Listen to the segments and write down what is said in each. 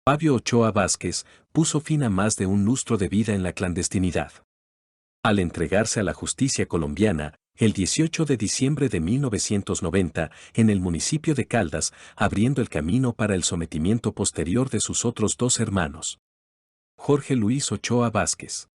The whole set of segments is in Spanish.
Fabio Ochoa Vázquez puso fin a más de un lustro de vida en la clandestinidad. Al entregarse a la justicia colombiana, el 18 de diciembre de 1990, en el municipio de Caldas, abriendo el camino para el sometimiento posterior de sus otros dos hermanos. Jorge Luis Ochoa Vázquez.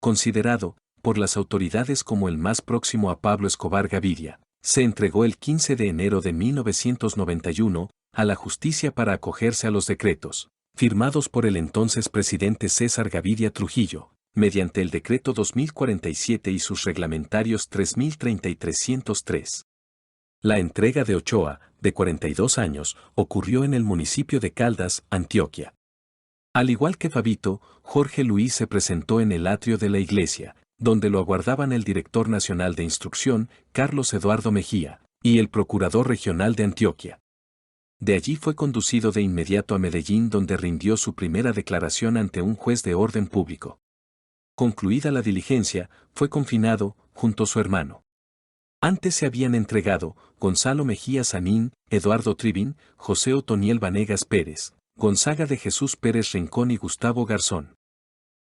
Considerado, por las autoridades como el más próximo a Pablo Escobar Gaviria, se entregó el 15 de enero de 1991 a la justicia para acogerse a los decretos, firmados por el entonces presidente César Gaviria Trujillo, mediante el decreto 2047 y sus reglamentarios 3030 y 303. La entrega de Ochoa, de 42 años, ocurrió en el municipio de Caldas, Antioquia. Al igual que Fabito, Jorge Luis se presentó en el atrio de la iglesia, donde lo aguardaban el director nacional de instrucción, Carlos Eduardo Mejía, y el procurador regional de Antioquia. De allí fue conducido de inmediato a Medellín, donde rindió su primera declaración ante un juez de orden público. Concluida la diligencia, fue confinado, junto a su hermano. Antes se habían entregado Gonzalo Mejía Sanín, Eduardo Tribín, José Otoniel Vanegas Pérez, Gonzaga de Jesús Pérez Rincón y Gustavo Garzón.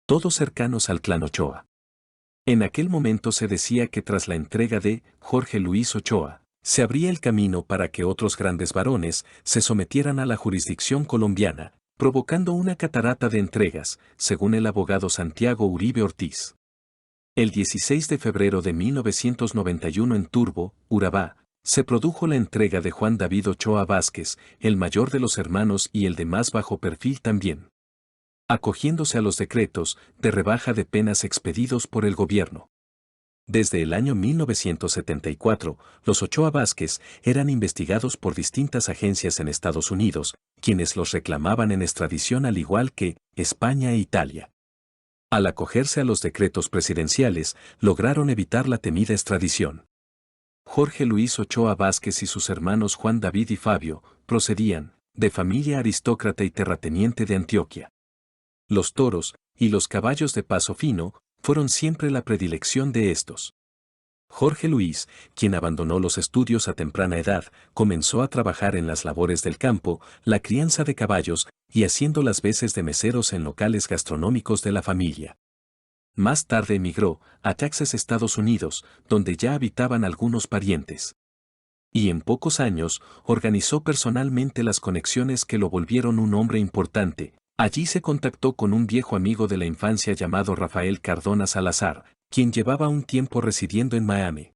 Todos cercanos al clan Ochoa. En aquel momento se decía que tras la entrega de Jorge Luis Ochoa, se abría el camino para que otros grandes varones se sometieran a la jurisdicción colombiana, provocando una catarata de entregas, según el abogado Santiago Uribe Ortiz. El 16 de febrero de 1991 en Turbo, Urabá, se produjo la entrega de Juan David Ochoa Vázquez, el mayor de los hermanos y el de más bajo perfil también, acogiéndose a los decretos de rebaja de penas expedidos por el gobierno. Desde el año 1974, los Ochoa Vázquez eran investigados por distintas agencias en Estados Unidos, quienes los reclamaban en extradición al igual que España e Italia. Al acogerse a los decretos presidenciales, lograron evitar la temida extradición. Jorge Luis Ochoa Vázquez y sus hermanos Juan David y Fabio procedían de familia aristócrata y terrateniente de Antioquia. Los toros y los caballos de paso fino fueron siempre la predilección de estos. Jorge Luis, quien abandonó los estudios a temprana edad, comenzó a trabajar en las labores del campo, la crianza de caballos y haciendo las veces de meseros en locales gastronómicos de la familia. Más tarde emigró a Texas, Estados Unidos, donde ya habitaban algunos parientes. Y en pocos años organizó personalmente las conexiones que lo volvieron un hombre importante. Allí se contactó con un viejo amigo de la infancia llamado Rafael Cardona Salazar, quien llevaba un tiempo residiendo en Miami.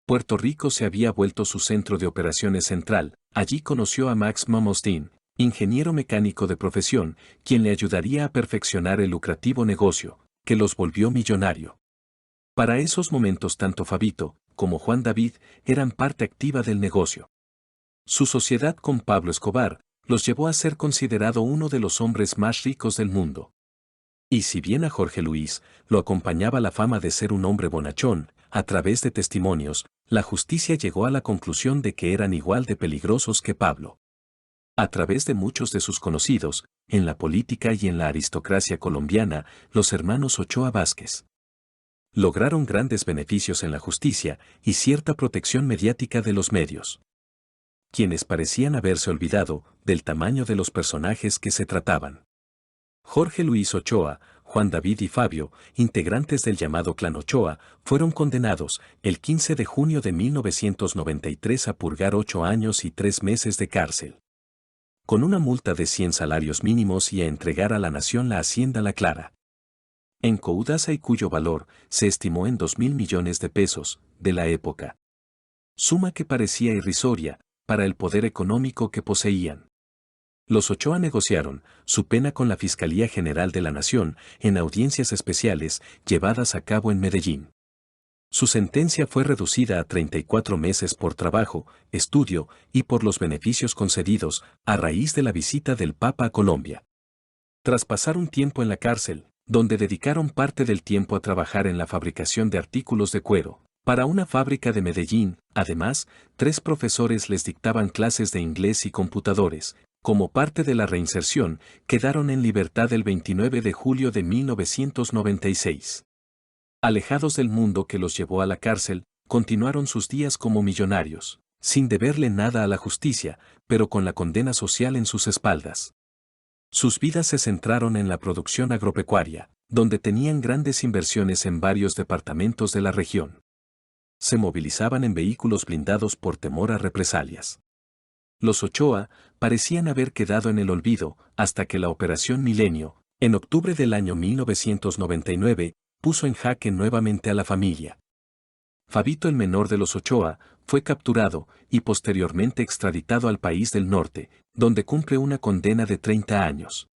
Puerto Rico se había vuelto su centro de operaciones central. Allí conoció a Max Mamostin, ingeniero mecánico de profesión, quien le ayudaría a perfeccionar el lucrativo negocio, que los volvió millonario. Para esos momentos tanto Fabito como Juan David eran parte activa del negocio. Su sociedad con Pablo Escobar los llevó a ser considerado uno de los hombres más ricos del mundo. Y si bien a Jorge Luis lo acompañaba la fama de ser un hombre bonachón, a través de testimonios, la justicia llegó a la conclusión de que eran igual de peligrosos que Pablo. A través de muchos de sus conocidos, en la política y en la aristocracia colombiana, los hermanos Ochoa Vázquez lograron grandes beneficios en la justicia y cierta protección mediática de los medios, quienes parecían haberse olvidado del tamaño de los personajes que se trataban. Jorge Luis Ochoa, Juan David y Fabio, integrantes del llamado Clan Ochoa, fueron condenados el 15 de junio de 1993 a purgar 8 años y 3 meses de cárcel, con una multa de 100 salarios mínimos y a entregar a la nación la hacienda La Clara, en Coudasa, y cuyo valor se estimó en 2.000 millones de pesos de la época. Suma que parecía irrisoria para el poder económico que poseían. Los Ochoa negociaron su pena con la Fiscalía General de la Nación en audiencias especiales llevadas a cabo en Medellín. Su sentencia fue reducida a 34 meses por trabajo, estudio y por los beneficios concedidos a raíz de la visita del Papa a Colombia. Tras pasar un tiempo en la cárcel, donde dedicaron parte del tiempo a trabajar en la fabricación de artículos de cuero, para una fábrica de Medellín, además, 3 profesores les dictaban clases de inglés y computadores. Como parte de la reinserción, quedaron en libertad el 29 de julio de 1996. Alejados del mundo que los llevó a la cárcel, continuaron sus días como millonarios, sin deberle nada a la justicia, pero con la condena social en sus espaldas. Sus vidas se centraron en la producción agropecuaria, donde tenían grandes inversiones en varios departamentos de la región. Se movilizaban en vehículos blindados por temor a represalias. Los Ochoa parecían haber quedado en el olvido hasta que la Operación Milenio, en octubre del año 1999, puso en jaque nuevamente a la familia. Fabito, el menor de los Ochoa, fue capturado y posteriormente extraditado al país del norte, donde cumple una condena de 30 años.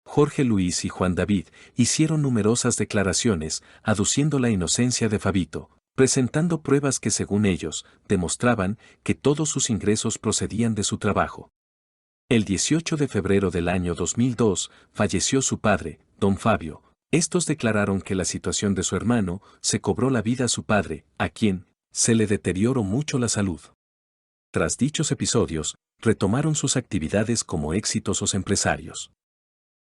Jorge Luis y Juan David hicieron numerosas declaraciones aduciendo la inocencia de Fabito, presentando pruebas que según ellos demostraban que todos sus ingresos procedían de su trabajo. El 18 de febrero del año 2002 falleció su padre, don Fabio. Estos declararon que la situación de su hermano se cobró la vida a su padre, a quien se le deterioró mucho la salud. Tras dichos episodios, retomaron sus actividades como exitosos empresarios.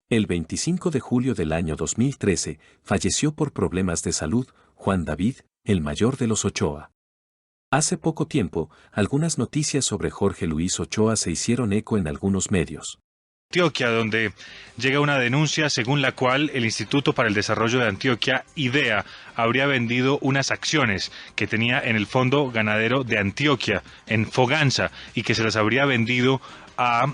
El 25 de julio del año 2013 falleció por problemas de salud Juan David, el mayor de los Ochoa. Hace poco tiempo, algunas noticias sobre Jorge Luis Ochoa se hicieron eco en algunos medios. Antioquia, donde llega una denuncia según la cual el Instituto para el Desarrollo de Antioquia, IDEA, habría vendido unas acciones que tenía en el Fondo Ganadero de Antioquia, en Foganza, y que se las habría vendido a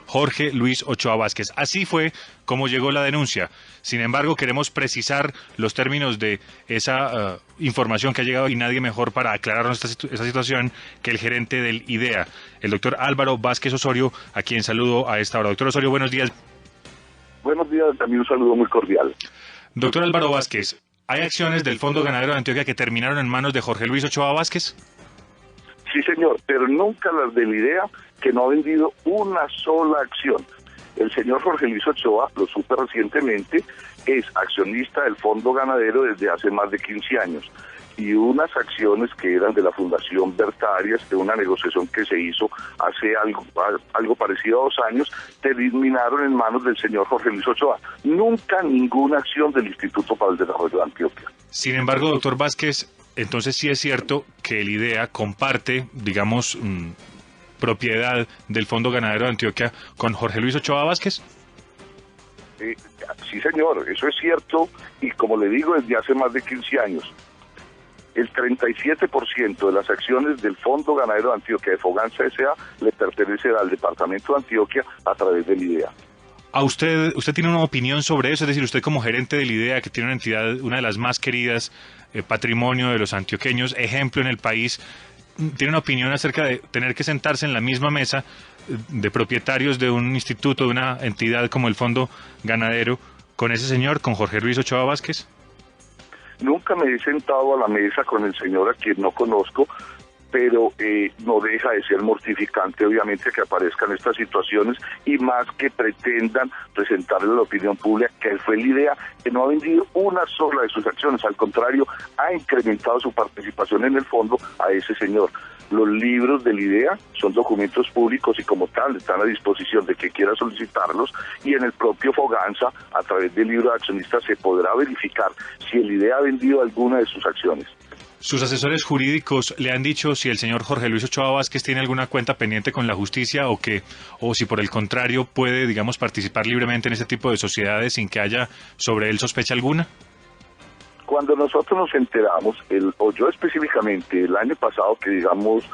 Jorge Luis Ochoa Vázquez. Así fue como llegó la denuncia. Sin embargo, queremos precisar los términos de esa información que ha llegado y nadie mejor para aclararnos esta situación que el gerente del IDEA, el doctor Álvaro Vázquez Osorio, a quien saludo a esta hora. Doctor Osorio, buenos días. Buenos días, también un saludo muy cordial. Doctor Álvaro Vázquez, ¿hay acciones del Fondo Ganadero de Antioquia que terminaron en manos de Jorge Luis Ochoa Vázquez? Sí, señor, pero nunca las del IDEA, que no ha vendido una sola acción. El señor Jorge Luis Ochoa, lo supe recientemente, es accionista del Fondo Ganadero desde hace más de 15 años. Y unas acciones que eran de la Fundación Bertarias, de una negociación que se hizo hace algo parecido a 2 años, terminaron en manos del señor Jorge Luis Ochoa. Nunca ninguna acción del Instituto para el Desarrollo de Antioquia. Sin embargo, doctor Vázquez, entonces sí es cierto que el IDEA comparte, digamos, propiedad del Fondo Ganadero de Antioquia con Jorge Luis Ochoa Vázquez. Sí, señor, eso es cierto, y como le digo, desde hace más de 15 años. El 37% de las acciones del Fondo Ganadero de Antioquia de Foganza S.A. le pertenece al Departamento de Antioquia a través del IDEA. ¿A usted tiene una opinión sobre eso? Es decir, usted como gerente del IDEA, que tiene una entidad, una de las más queridas, patrimonio de los antioqueños, ejemplo en el país, ¿tiene una opinión acerca de tener que sentarse en la misma mesa de propietarios de un instituto, de una entidad como el Fondo Ganadero, con ese señor, con Jorge Luis Ochoa Vázquez? Nunca me he sentado a la mesa con el señor a quien no conozco, pero no deja de ser mortificante, obviamente, que aparezcan estas situaciones y más que pretendan presentarle a la opinión pública que fue la idea, que no ha vendido una sola de sus acciones, al contrario, ha incrementado su participación en el fondo a ese señor. Los libros de la IDEA son documentos públicos y como tal están a disposición de quien quiera solicitarlos, y en el propio Foganza, a través del libro de accionistas, se podrá verificar si el IDEA ha vendido alguna de sus acciones. ¿Sus asesores jurídicos le han dicho si el señor Jorge Luis Ochoa Vázquez tiene alguna cuenta pendiente con la justicia o si por el contrario puede, digamos, participar libremente en este tipo de sociedades sin que haya sobre él sospecha alguna? Cuando nosotros nos enteramos, o yo específicamente, el año pasado, que digamos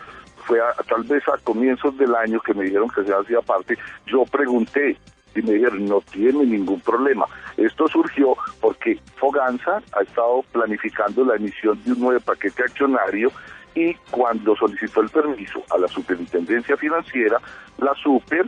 fue tal vez a comienzos del año que me dijeron que se hacía parte, yo pregunté y me dijeron no tiene ningún problema. Esto surgió porque Foganza ha estado planificando la emisión de un nuevo paquete accionario y cuando solicitó el permiso a la Superintendencia Financiera, la Super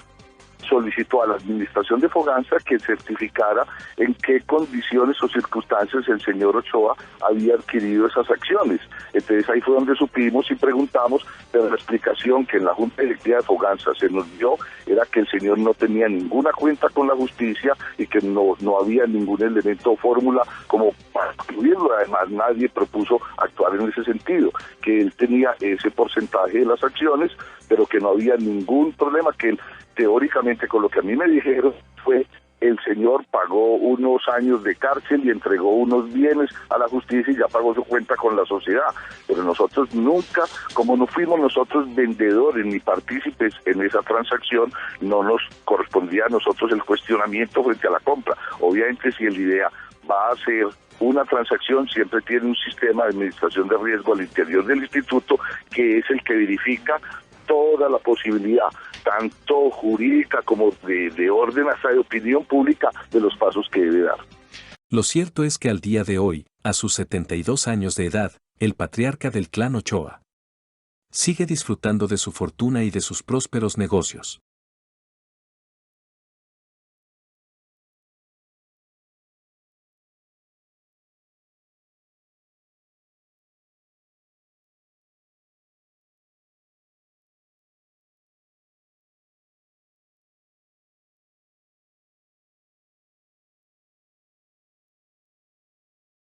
solicitó a la administración de Foganza que certificara en qué condiciones o circunstancias el señor Ochoa había adquirido esas acciones. Entonces ahí fue donde supimos y preguntamos, pero la explicación que en la Junta Directiva de Foganza se nos dio era que el señor no tenía ninguna cuenta con la justicia y que no había ningún elemento o fórmula como para excluirlo. Además nadie propuso actuar en ese sentido, que él tenía ese porcentaje de las acciones, pero que no había ningún problema, que él teóricamente con lo que a mí me dijeron fue el señor pagó unos años de cárcel y entregó unos bienes a la justicia y ya pagó su cuenta con la sociedad. Pero nosotros nunca, como no fuimos nosotros vendedores ni partícipes en esa transacción, no nos correspondía a nosotros el cuestionamiento frente a la compra. Obviamente, si el IDEA va a hacer una transacción, siempre tiene un sistema de administración de riesgo al interior del instituto, que es el que verifica toda la posibilidad, tanto jurídica como de orden hasta de opinión pública, de los pasos que debe dar. Lo cierto es que al día de hoy, a sus 72 años de edad, el patriarca del clan Ochoa sigue disfrutando de su fortuna y de sus prósperos negocios.